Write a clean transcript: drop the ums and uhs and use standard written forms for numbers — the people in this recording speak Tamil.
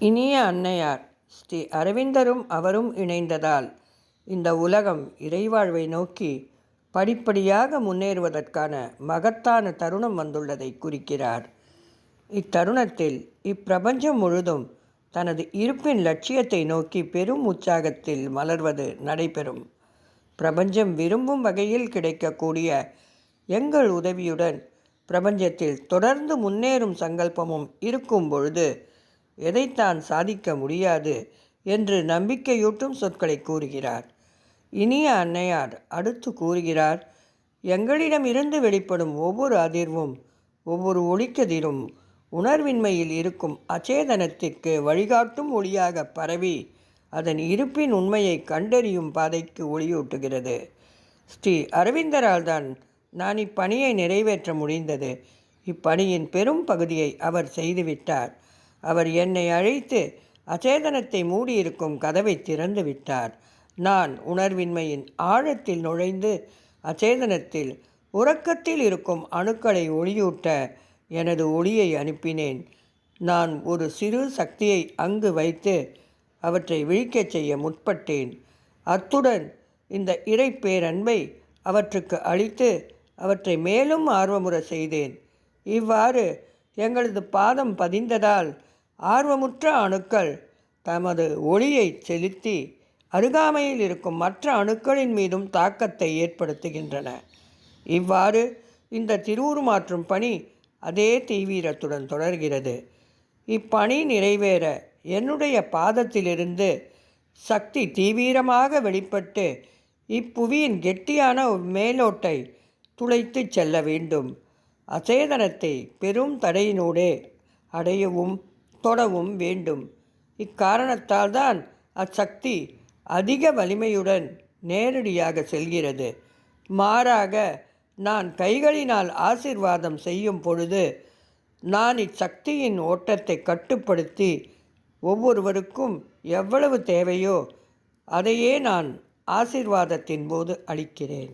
இனிய அன்னையார் ஸ்ரீ அரவிந்தரும் அவரும் இணைந்ததால் இந்த உலகம் இறைவாழ்வை நோக்கி படிப்படியாக முன்னேறுவதற்கான மகத்தான தருணம் வந்துள்ளதை குறிக்கிறார். இத்தருணத்தில் இப்பிரபஞ்சம் முழுதும் தனது இருப்பின் லட்சியத்தை நோக்கி பெரும் உற்சாகத்தில் மலர்வது நடைபெறும். பிரபஞ்சம் விரும்பும் வகையில் கிடைக்கக்கூடிய எங்கள் உதவியுடன் பிரபஞ்சத்தில் தொடர்ந்து முன்னேறும் சங்கல்பமும் இருக்கும் பொழுது எதைத்தான் சாதிக்க முடியாது என்று நம்பிக்கையூட்டும் சொற்களை கூறுகிறார். இனிய அன்னையார் அடுத்து கூறுகிறார், எங்களிடமிருந்து வெளிப்படும் ஒவ்வொரு அதிர்வும் ஒவ்வொரு ஒளிக்கதிரும் உணர்வின்மையில் இருக்கும் அச்சேதனத்திற்கு வழிகாட்டும் ஒளியாக பரவி அதன் இருப்பின் உண்மையை கண்டறியும் பாதைக்கு ஒளியூட்டுகிறது. ஸ்ரீ அரவிந்தரால் தான் நான் இப்பணியை நிறைவேற்ற முடிந்தது. இப்பணியின் பெரும் பகுதியை அவர் செய்துவிட்டார். அவர் என்னை அழைத்து அச்சேதனத்தை மூடியிருக்கும் கதவை திறந்து விட்டார். நான் உணர்வின்மையின் ஆழத்தில் நுழைந்து அச்சேதனத்தில் உறக்கத்தில் இருக்கும் அணுக்களை ஒளியூட்ட எனது ஒளியை அனுப்பினேன். நான் ஒரு சிறு சக்தியை அங்கு வைத்து அவற்றை விழிக்கச் செய்ய முற்பட்டேன். அத்துடன் இந்த இறை பேரன்பை அவற்றுக்கு அளித்து அவற்றை மேலும் ஆர்வமுற செய்தேன். இவ்வாறு எங்களது பாதம் பதிந்ததால் ஆர்வமுற்ற அணுக்கள் தமது ஒளியை செலுத்தி அருகாமையில் இருக்கும் மற்ற அணுக்களின் மீதும் தாக்கத்தை ஏற்படுத்துகின்றன. இவ்வாறு இந்த திருவுருமாற்றும் பணி அதே தீவிரத்துடன் தொடர்கிறது. இப்பணி நிறைவேற என்னுடைய பாதத்திலிருந்து சக்தி தீவிரமாக வெளிப்பட்டு இப்புவியின் கெட்டியான மேலோட்டை துளைத்து செல்ல வேண்டும். அச்சேதனத்தை பெரும் தடையினூடே அடையவும் தொடவும் வேண்டும். இக்காரணத்தால் தான் அச்சக்தி அதிக வலிமையுடன் நேரடியாக செல்கிறது. மாறாக நான் கைகளினால் ஆசீர்வாதம் செய்யும் பொழுது நான் இச்சக்தியின் ஓட்டத்தை கட்டுப்படுத்தி ஒவ்வொருவருக்கும் எவ்வளவு தேவையோ அதையே நான் ஆசீர்வாதத்தின் போது அளிக்கிறேன்.